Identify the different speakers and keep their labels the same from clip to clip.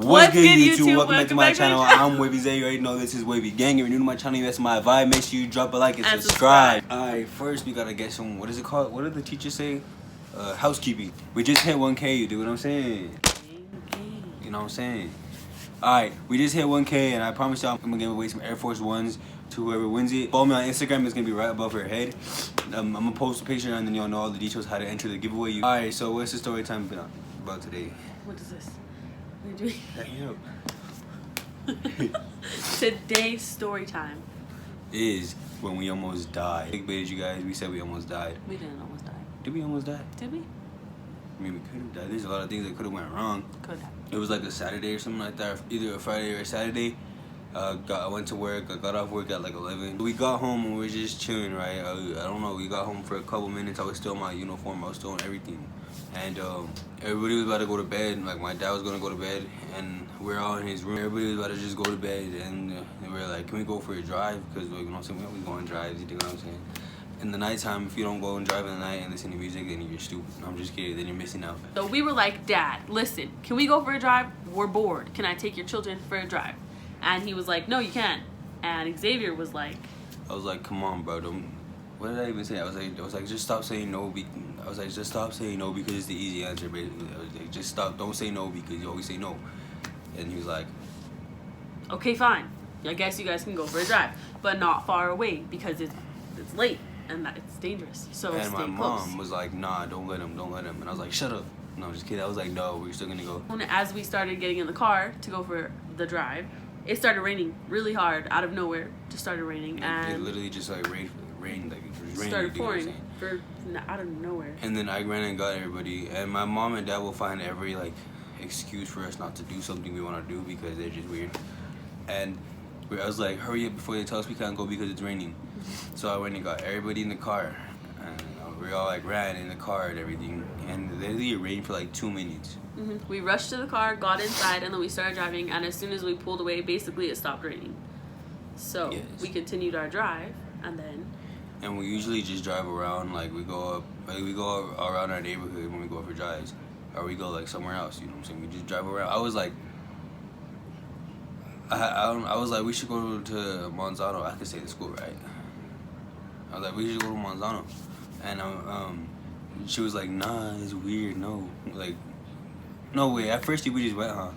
Speaker 1: What's good, YouTube? Welcome back to my channel. I'm Wavy Zay. You already know this is Wavy Gang. If you're new to my channel, that's my vibe. Make sure you drop a like and subscribe. Alright, first we gotta get some, what is it called? What did the teacher say? Housekeeping. We just hit 1K, you do what I'm saying? You know what I'm saying? Alright, we just hit 1K and I promise y'all I'm gonna give away some Air Force Ones to whoever wins it. Follow me on Instagram, it's gonna be right above her head. I'm gonna post a picture and then y'all know all the details how to enter the giveaway. Alright, so what's the story time about today?
Speaker 2: What is this? What are you doing?
Speaker 1: Yep.
Speaker 2: Today's story time
Speaker 1: is when we almost died. Big baited you guys, we said we almost died.
Speaker 2: We didn't almost die.
Speaker 1: Did we almost die?
Speaker 2: Did we?
Speaker 1: I mean, we could have died. There's a lot of things that could have went wrong.
Speaker 2: Could have.
Speaker 1: It was like a Saturday or something like that, either a Friday or a Saturday. I went to work. I got off work at like 11. We got home and we were just chilling, right? I don't know. We got home for a couple minutes. I was still in my uniform. I was still in everything. And everybody was about to go to bed. Like my dad was gonna go to bed, and we're all in his room. Everybody was about to just go to bed, and we were like, "Can we go for a drive?" Because you know what I'm saying, we always go on drives. You know what I'm saying? In the nighttime, if you don't go and drive in the night and listen to music, then you're stupid. No, I'm just kidding. Then you're missing out.
Speaker 2: So we were like, "Dad, listen, can we go for a drive? We're bored. Can I take your children for a drive?" And he was like, "No, you can't." And Xavier was like,
Speaker 1: I was like, "Come on, bro. Don't." What did I even say? I was like, just stop saying no. I was like, just stop saying no because it's the easy answer. Basically, I was like, just stop. Don't say no because you always say no. And he was like,
Speaker 2: "Okay, fine. I guess you guys can go for a drive, but not far away because it's late and that it's dangerous. So
Speaker 1: and
Speaker 2: stay
Speaker 1: my
Speaker 2: close."
Speaker 1: mom was like, "Nah, don't let him. And I was like, "Shut up." No, just kidding. I was like, "No, we're still gonna go."
Speaker 2: And as we started getting in the car to go for the drive, it started raining really hard out of nowhere. Just started raining, and
Speaker 1: it literally just like rained like it was raining.
Speaker 2: Started pouring out of nowhere.
Speaker 1: And then I ran and got everybody, and my mom and dad will find every like excuse for us not to do something we want to do because they're just weird. And I was like, "Hurry up before they tell us we can't go because it's raining." So I went and got everybody in the car, and we all like ran in the car and everything, and literally it rained for like 2 minutes.
Speaker 2: We rushed to the car, got inside, and then we started driving, and as soon as we pulled away, basically it stopped raining. So we continued our drive, and
Speaker 1: we usually just drive around, like we go around our neighborhood when we go for drives, or we go like somewhere else, you know what I'm saying? We just drive around. I was like, we should go to Monzano. I could say the school, right? I was like, we should go to Monzano. And she was like, "Nah, it's weird, no." Like, no way. At first we just went, huh?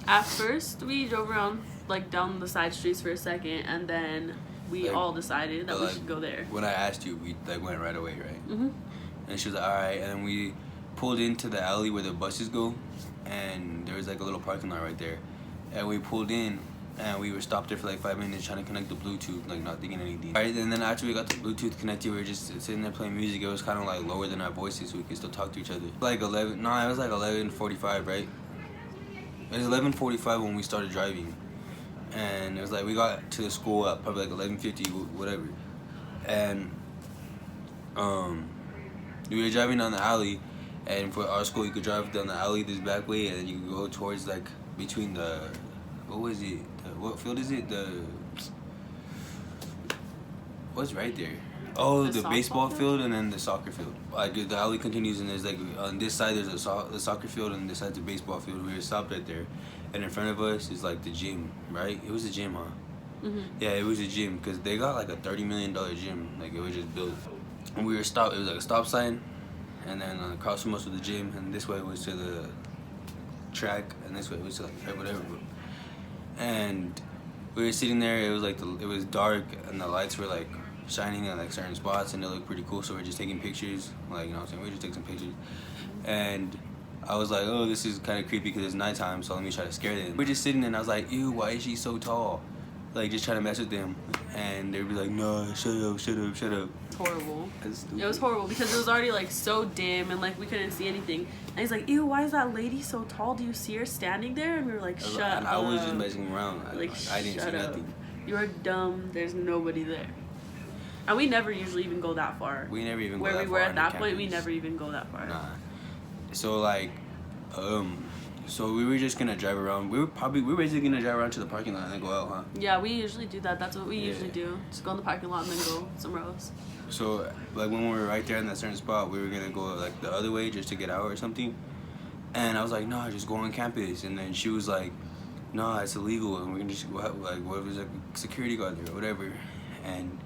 Speaker 2: At first we drove around like down the side streets for a second, and then we all decided that we should go there.
Speaker 1: When I asked you, we like went right away, right? And she was like, "All right." And then we pulled into the alley where the buses go, and there was like a little parking lot right there. And we pulled in, and we were stopped there for like 5 minutes trying to connect the Bluetooth, like not thinking anything. Alright, and then after we got the Bluetooth connected, we were just sitting there playing music. It was kind of like lower than our voices, so we could still talk to each other. Like it was like 11:45, right? It was 11:45 when we started driving, and it was like we got to the school at probably like 11:50, whatever. And we were driving down the alley, and for our school, you could drive down the alley this back way, and then you could go towards like between the, what was it? What field is it? What's right there? Oh, the baseball field and then the soccer field. Like the alley continues, and there's like on this side there's the soccer field, and this side's the baseball field. We were stopped right there, and in front of us is like the gym, right? It was a gym, huh? Yeah, it was a gym because they got like a $30 million gym. Like it was just built. And we were stopped. It was like a stop sign, and then across from us was the gym, and this way was to the track, and this way was to like whatever. And we were sitting there. It was like it was dark, and the lights were like shining at like certain spots, and it looked pretty cool. So we're just taking pictures, like, you know what I'm saying? We just take some pictures, and I was like, "Oh, this is kind of creepy because it's nighttime, so let me try to scare them." We're just sitting there, and I was like, "Ew, why is she so tall?" Like just trying to mess with them, and they'd be like, "No, shut up, shut up, shut up."
Speaker 2: Horrible. It was horrible because it was already like so dim and like we couldn't see anything. And he's like, "Ew, why is that lady so tall? Do you see her standing there?" And we were like, "Shut up."
Speaker 1: And I was just messing around. Like I didn't see nothing.
Speaker 2: You're dumb. There's nobody there. And we never usually even go that far.
Speaker 1: We never even go
Speaker 2: where
Speaker 1: that
Speaker 2: we
Speaker 1: far
Speaker 2: were at that point. We never even go that far.
Speaker 1: Nah. So like, so we were just gonna drive around. We were basically gonna drive around to the parking lot and then go out, huh?
Speaker 2: Yeah, we usually do that. That's what we usually do. Just go in the parking lot and then go somewhere else.
Speaker 1: So like when we were right there in that certain spot, we were gonna go like the other way just to get out or something. And I was like, no, just go on campus. And then she was like, no, it's illegal, and we're gonna just go have, like, what if there's a security guard there or whatever. And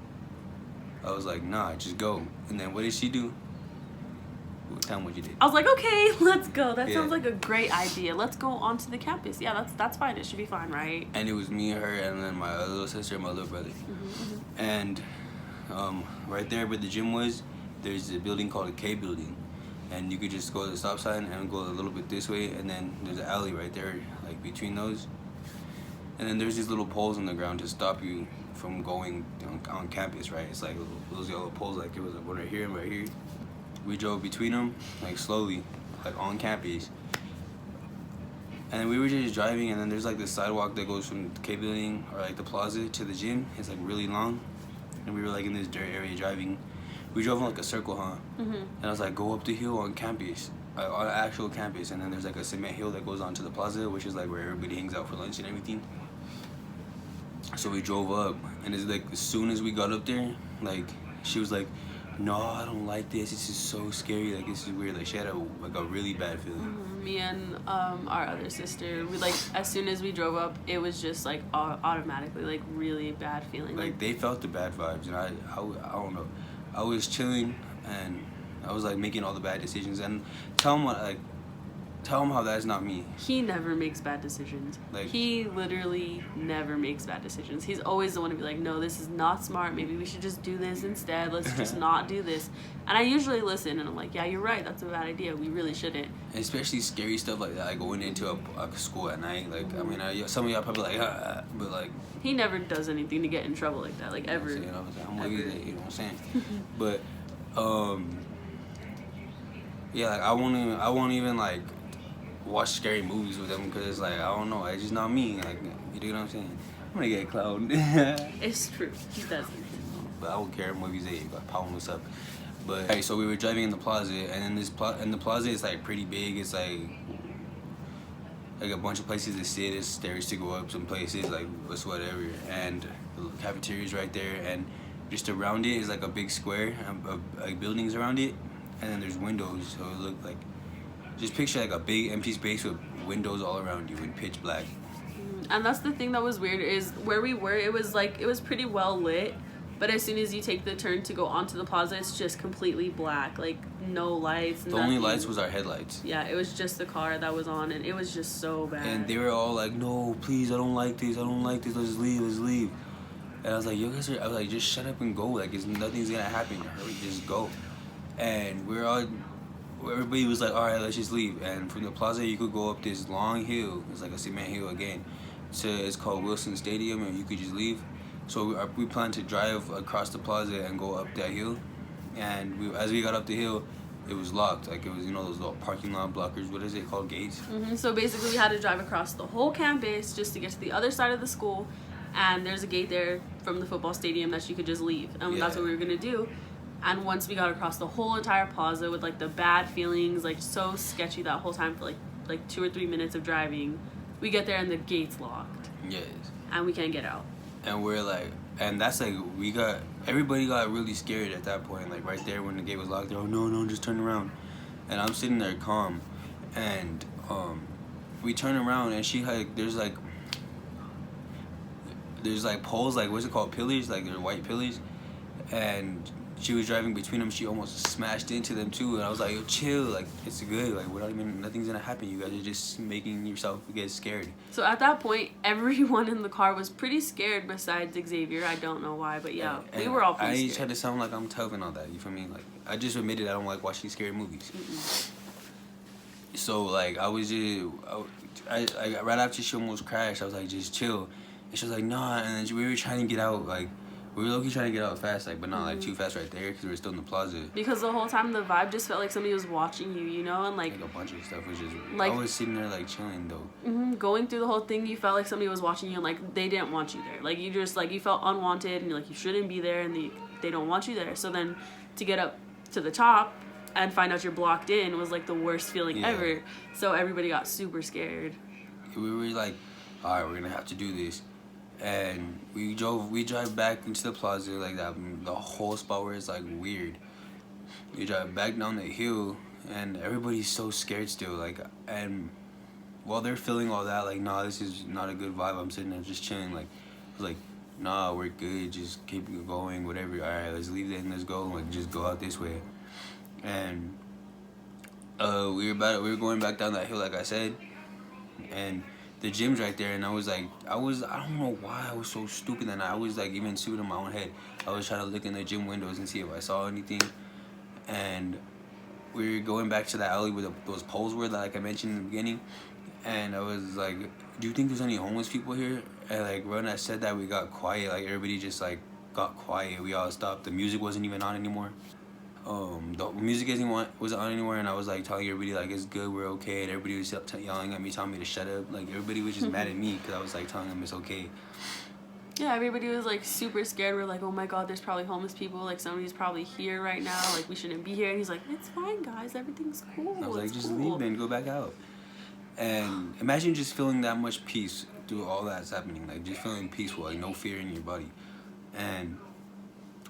Speaker 1: I was like, nah, just go. And then what did she do? Tell me what you did.
Speaker 2: I was like, okay, let's go. That sounds like a great idea. Let's go onto the campus. Yeah, that's fine. It should be fine, right?
Speaker 1: And it was me and her, and then my little sister and my little brother. And right there where the gym was, there's a building called the K building. And you could just go to the stop sign and go a little bit this way, and then there's an alley right there, like between those. And then there's these little poles on the ground to stop you from going on campus, right? It's like those yellow poles, like it was one right here and right here. We drove between them, like slowly, like on campus. And then we were just driving, and then there's like this sidewalk that goes from the K building or like the plaza to the gym. It's like really long, and we were like in this dirt area driving. We drove in like a circle, huh? And I was like, go up the hill on campus, on actual campus, and then there's like a cement hill that goes onto the plaza, which is like where everybody hangs out for lunch and everything. So we drove up, and it's like as soon as we got up there, like she was like, no, I don't like this. This is so scary. Like this is weird. Like she had a really bad feeling.
Speaker 2: Me and our other sister, we like as soon as we drove up, it was just like automatically like really bad feeling.
Speaker 1: Like they felt the bad vibes, and I don't know. I was chilling, and I was like making all the bad decisions, and tell him how that's not me.
Speaker 2: He never makes bad decisions. Like he literally never makes bad decisions. He's always the one to be like, no, this is not smart. Maybe we should just do this instead. Let's just not do this. And I usually listen, and I'm like, yeah, you're right. That's a bad idea. We really shouldn't.
Speaker 1: Especially scary stuff like that, like going into a school at night. Like I mean, some of y'all probably like, but like
Speaker 2: he never does anything to get in trouble like that, like ever.
Speaker 1: You know what I'm saying? I'm with you, you know what I'm saying? But yeah, like I won't even like watch scary movies with them, because it's like, I don't know, it's just not me. Like, you know what I'm saying? I'm gonna get clowned.
Speaker 2: It's true, he doesn't.
Speaker 1: But I don't care what movies they pound this up. But right, so we were driving in the plaza, and then the plaza is like pretty big. It's like a bunch of places to sit, there's stairs to go up some places, like it's whatever, and the cafeteria's right there, and just around it is like a big square of like buildings around it, and then there's windows, so it looked like, just picture like a big empty space with windows all around you in pitch black.
Speaker 2: And that's the thing that was weird, is where we were, it was pretty well lit, but as soon as you take the turn to go onto the plaza, it's just completely black, like no lights.
Speaker 1: The only lights was our headlights.
Speaker 2: Yeah, it was just the car that was on, and it was just so bad.
Speaker 1: And they were all like, no, please, I don't like this, let's leave. And I was like, I was like, just shut up and go, like nothing's gonna happen, hurry, just go. And everybody was like, all right, let's just leave. And from the plaza, you could go up this long hill. It's like a cement hill again. It's called Wilson Stadium, and you could just leave. So we planned to drive across the plaza and go up that hill. And as we got up the hill, it was locked. Like it was, those little parking lot blockers. What is it called? Gates.
Speaker 2: So basically, we had to drive across the whole campus just to get to the other side of the school. And there's a gate there from the football stadium that you could just leave. And that's what we were gonna do. And once we got across the whole entire plaza with like the bad feelings, like so sketchy that whole time for like 2 or 3 minutes of driving, we get there and the gate's locked.
Speaker 1: Yes.
Speaker 2: And we can't get out.
Speaker 1: And we're like, and that's like, everybody got really scared at that point. Like right there when the gate was locked, they're, oh no, just turn around. And I'm sitting there calm, and we turn around, and there's like poles, like what's it called, pillars, like they're white pillars, and she was driving between them. She almost smashed into them too, and I was like, yo, chill, like it's good, like nothing's gonna happen. You guys are just making yourself get scared.
Speaker 2: So at that point, everyone in the car was pretty scared besides Xavier. I don't know why, but yeah, we were all pretty scared.
Speaker 1: I try to sound like I'm tough and all that, you feel me? Like I just admitted I don't like watching scary movies. So like I was just, I right after she almost crashed, I was like, just chill, and she was like, nah, and then we were trying to get out, like we were low-key trying to get out fast, like, but not like too fast right there, because we were still in the plaza.
Speaker 2: Because the whole time the vibe just felt like somebody was watching you, and like
Speaker 1: a bunch of stuff was just, like, I was sitting there like chilling though.
Speaker 2: Going through the whole thing, you felt like somebody was watching you, and like they didn't want you there. Like you just like you felt unwanted, and like you shouldn't be there, and they don't want you there. So then to get up to the top and find out you're blocked in was like the worst feeling ever. So everybody got super scared.
Speaker 1: We were like, all right, we're gonna have to do this. And we drive back into the plaza, like that, the whole spot where it's like weird. We drive back down the hill, and everybody's so scared still. Like, and while they're feeling all that, like, nah, this is not a good vibe. I'm sitting there just chilling. Like, I was like, nah, we're good. Just keep going. Whatever. All right, let's leave then. Let's go. Like, just go out this way. And we were going back down that hill, like I said, and the gym's right there. And I was like, I don't know why I was so stupid that night. I was like even stupid in my own head. I was trying to look in the gym windows and see if I saw anything. And we were going back to the alley where those poles were, like I mentioned in the beginning. And I was like, do you think there's any homeless people here? And like when I said that, we got quiet. Like everybody just like got quiet. We all stopped. The music wasn't even on anymore. The music wasn't on anymore, and I was like telling everybody like it's good, we're okay, and everybody was yelling at me, telling me to shut up. Like everybody was just mad at me because I was like telling them it's okay.
Speaker 2: Yeah, everybody was like super scared. We're like, oh my god, there's probably homeless people. Like somebody's probably here right now. Like we shouldn't be here. And he's like, it's fine, guys. Everything's cool.
Speaker 1: I was like,
Speaker 2: it's
Speaker 1: just
Speaker 2: cool.
Speaker 1: leave, man. Go back out. And imagine just feeling that much peace through all that's happening. Like just feeling peaceful, like no fear in your body. And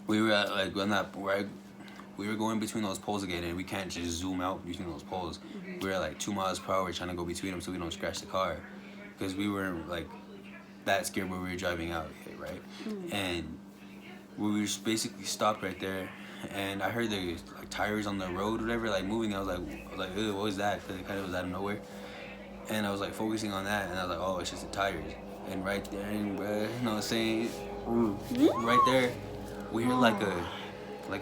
Speaker 1: we were at like we were going between those poles again, and we can't just zoom out between those poles. Mm-hmm. We were at like 2 miles per hour trying to go between them so we don't scratch the car, because we weren't like that scared where we were driving out, right? Mm-hmm. And we were basically stopped right there, and I heard the like tires on the road, whatever, like moving. I was like, ew, what was that? Because it kind of was out of nowhere, and I was like focusing on that, and I was like, oh, it's just the tires. And right there, and you know what I'm saying? Right there, we heard like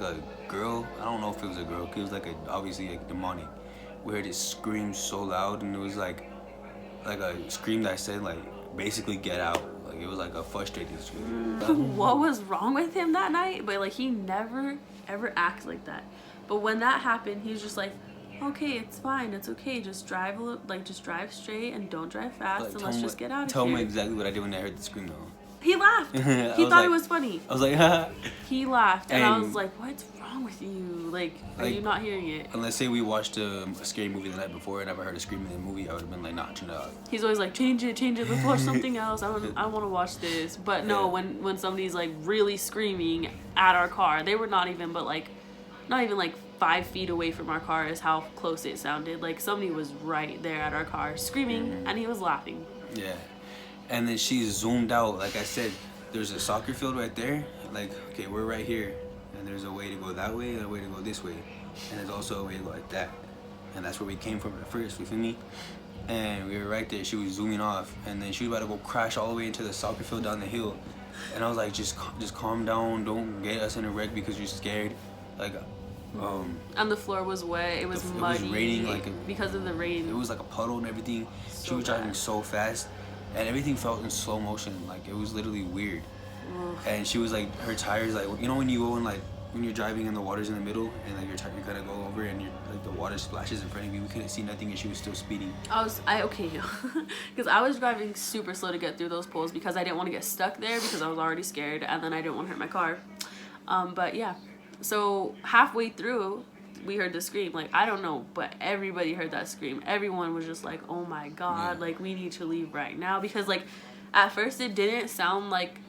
Speaker 1: a girl. I don't know if it was a girl, because it was like obviously like demonic. We heard it scream so loud, and it was like a scream that said like basically get out. Like it was like a frustrated scream.
Speaker 2: What was wrong with him that night? But like he never ever acts like that. But when that happened, he was just like, okay, it's fine, it's okay, just drive just drive straight and don't drive fast, and let's just get out of here.
Speaker 1: Tell me exactly what I did when I heard the scream though.
Speaker 2: He laughed. He thought it was funny.
Speaker 1: I was like, haha.
Speaker 2: He laughed, and I was like, what's wrong with you? Like, are you not hearing it?
Speaker 1: And let's say we watched a scary movie the night before and never heard a scream in the movie, I would have been like, nah, turn it off.
Speaker 2: He's always like, change it, let's watch something else. I want to watch this. But no, when somebody's like really screaming at our car, they were not even 5 feet away from our car is how close it sounded. Like somebody was right there at our car screaming, and he was laughing.
Speaker 1: Yeah. And then she zoomed out. Like I said, there's a soccer field right there. Like, okay, we're right here, and there's a way to go that way and a way to go this way, and there's also a way to go like that. And that's where we came from at first, you feel me? And we were right there. She was zooming off, and then she was about to go crash all the way into the soccer field down the hill. And I was like, just calm down. Don't get us in a wreck because you're scared. Like,
Speaker 2: and the floor was wet. It was muddy.
Speaker 1: It was raining
Speaker 2: because of the rain.
Speaker 1: It was like a puddle and everything.
Speaker 2: So
Speaker 1: she was driving so fast, and everything felt in slow motion. Like it was literally weird. Oof. And she was like, her tires, like, you know when you go in like when you're driving and the water's in the middle and like your tire kind of go over and you're like the water splashes in front of you. We couldn't see nothing and she was still speeding. Because
Speaker 2: I was driving super slow to get through those poles because I didn't want to get stuck there because I was already scared, and then I didn't want to hurt my car. But yeah. So halfway through, we heard the scream. Like, I don't know, but everybody heard that scream. Everyone was just like, oh my god, like, we need to leave right now. Because, like, at first it didn't sound like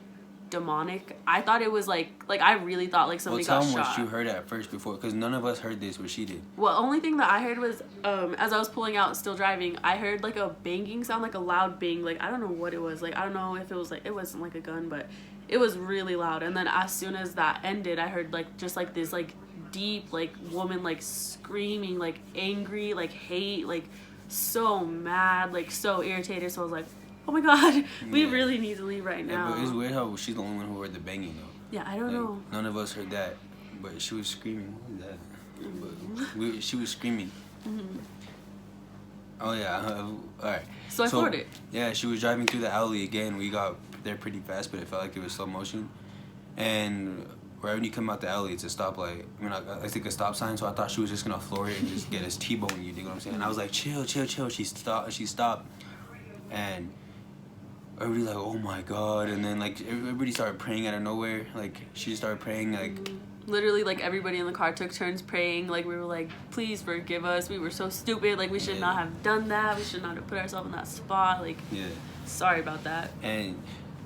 Speaker 2: demonic. I thought it was like I really thought like somebody got shot.
Speaker 1: Tell them what you heard at first before, because none of us heard this, what she did.
Speaker 2: Well, only thing that I heard was, as I was pulling out, still driving, I heard like a banging sound, like a loud bang. Like, I don't know what it was. Like, I don't know if it was like, it wasn't like a gun, but it was really loud. And then as soon as that ended, I heard like just like this like deep like woman like screaming, like angry, like hate, like so mad, like so irritated. So I was like, oh my god, we really need to leave right now.
Speaker 1: But it's weird how she's the only one who heard the banging though.
Speaker 2: Yeah, I don't know.
Speaker 1: None of us heard that, but she was screaming. What was that? But she was screaming. Mm-hmm. Oh yeah, alright.
Speaker 2: So I floored it.
Speaker 1: Yeah, she was driving through the alley again. We got there pretty fast, but it felt like it was slow motion. And right when you come out the alley, it's a stoplight. I mean, I think a stop sign, so I thought she was just gonna floor it and just get us T-bone you, dig what I'm saying? And I was like, chill. She stopped. And everybody like, oh my god. And then like everybody started praying out of nowhere. Like she just started praying like
Speaker 2: literally like everybody in the car took turns praying. Like we were like, please forgive us, we were so stupid, like we should not have done that, we should not have put ourselves in that spot, like sorry about that.
Speaker 1: And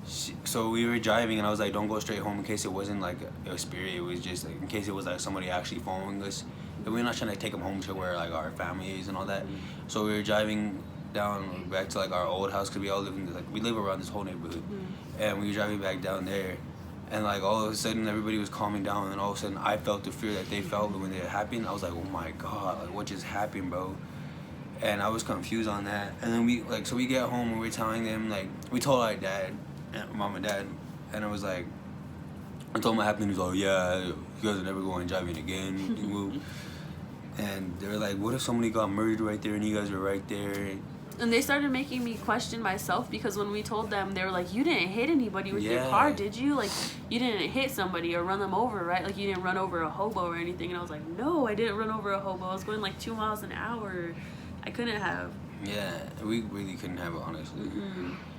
Speaker 1: So we were driving, and I was like, don't go straight home in case it wasn't like a spirit. It was just like in case it was like somebody actually following us. And we're not trying to take them home to where like our family is and all that. So we were driving down back to like our old house because we all live in like we live around this whole neighborhood, and we were driving back down there, and like all of a sudden everybody was calming down, and all of a sudden I felt the fear that they felt when it happened. I was like, oh my god, like what just happened, bro? And I was confused on that. And then we like so we get home and we're telling them like we told our dad, and mom and dad, and I was like, I told him what happened. He was like, yeah, you guys are never going driving again. And they were like, what if somebody got murdered right there and you guys were right there?
Speaker 2: And they started making me question myself because when we told them, they were like, you didn't hit anybody with your car, did you? Like, you didn't hit somebody or run them over, right? Like, you didn't run over a hobo or anything. And I was like, no, I didn't run over a hobo. I was going like 2 miles an hour. I couldn't have.
Speaker 1: Yeah, we really couldn't have it, honestly.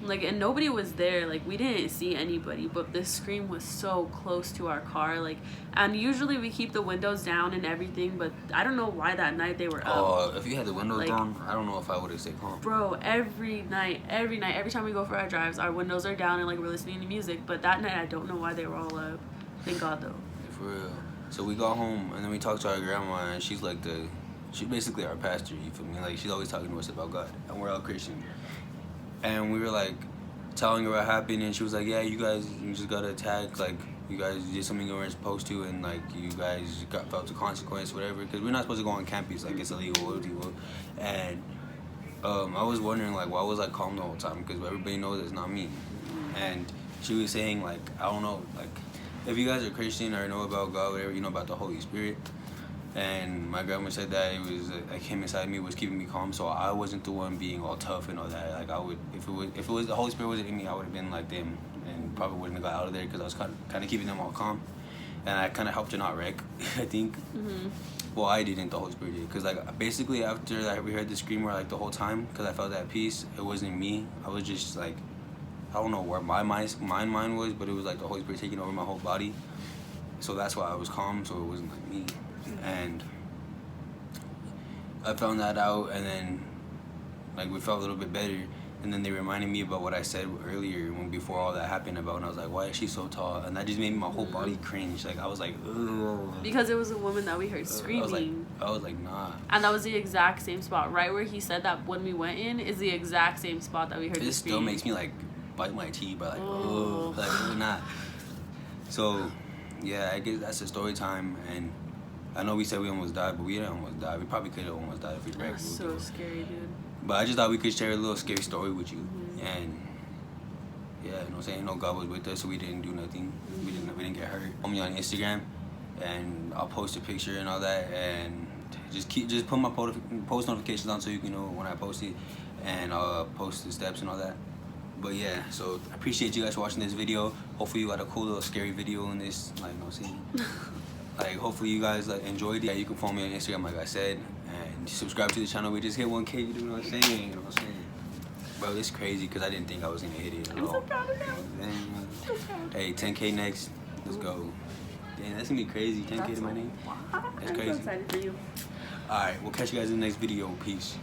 Speaker 2: Like, and nobody was there. Like, we didn't see anybody, but the scream was so close to our car. Like, and usually we keep the windows down and everything, but I don't know why that night they were up.
Speaker 1: Oh, if you had the windows down, I don't know if I would have stayed calm.
Speaker 2: Bro, every night, every time we go for our drives, our windows are down and like we're listening to music. But that night, I don't know why they were all up. Thank God, though.
Speaker 1: For real. So we got home and then we talked to our grandma, and she's like she's basically our pastor, you feel me? Like, she's always talking to us about God, and we're all Christian. And we were, like, telling her what happened, and she was like, yeah, you guys, you just got attacked, like, you guys did something you weren't supposed to, and, like, you guys felt the consequence, whatever, because we're not supposed to go on campus, like, it's illegal. And I was wondering, like, why was I calm the whole time? Because everybody knows it's not me. And she was saying, like, I don't know, like, if you guys are Christian or know about God, whatever, you know about the Holy Spirit. And my grandma said that it was like him inside me was keeping me calm, so I wasn't the one being all tough and all that. Like, I would, if it was the Holy Spirit wasn't in me, I would have been like them and probably wouldn't have got out of there because I was kind of keeping them all calm, and I kind of helped to not wreck. I think. Well, I didn't. The Holy Spirit did, because like basically after that we heard the scream where like the whole time, because I felt that peace. It wasn't me. I was just like, I don't know where my mind was, but it was like the Holy Spirit taking over my whole body. So that's why I was calm. So it wasn't like me. And I found that out, and then like we felt a little bit better, and then they reminded me about what I said earlier before all that happened about, and I was like, why is she so tall? And that just made my whole body cringe. Like, I was like, ugh.
Speaker 2: Because it was a woman that we heard screaming.
Speaker 1: I was like, nah.
Speaker 2: And that was the exact same spot, right where he said that when we went in is the exact same spot that we heard.
Speaker 1: It still makes me like bite my teeth, but like, oh, like really not. So yeah, I guess that's the story time. And I know we said we almost died, but we didn't almost die. We probably could have almost died if we wrecked.
Speaker 2: That's so scary, dude.
Speaker 1: But I just thought we could share a little scary story with you. And yeah, you know what I'm saying? No, God was with us, so we didn't do nothing. We didn't get hurt. Follow me on Instagram, and I'll post a picture and all that, and just put my post notifications on so you can know when I post it, and I'll post the steps and all that. But yeah, so I appreciate you guys for watching this video. Hopefully you got a cool little scary video in this, like, you know what I'm saying? Like, hopefully you guys like enjoyed it. Yeah, you can follow me on Instagram, like I said, and subscribe to the channel. We just hit 1K, you know what I'm saying? You know what I'm saying? Bro, it's crazy because I didn't think I was gonna hit it at all.
Speaker 2: I'm so proud of you.
Speaker 1: Hey, 10K next. Let's go. Damn, that's gonna be crazy. 10K to my name. That's crazy.
Speaker 2: I'm so excited for you.
Speaker 1: Alright, we'll catch you guys in the next video. Peace.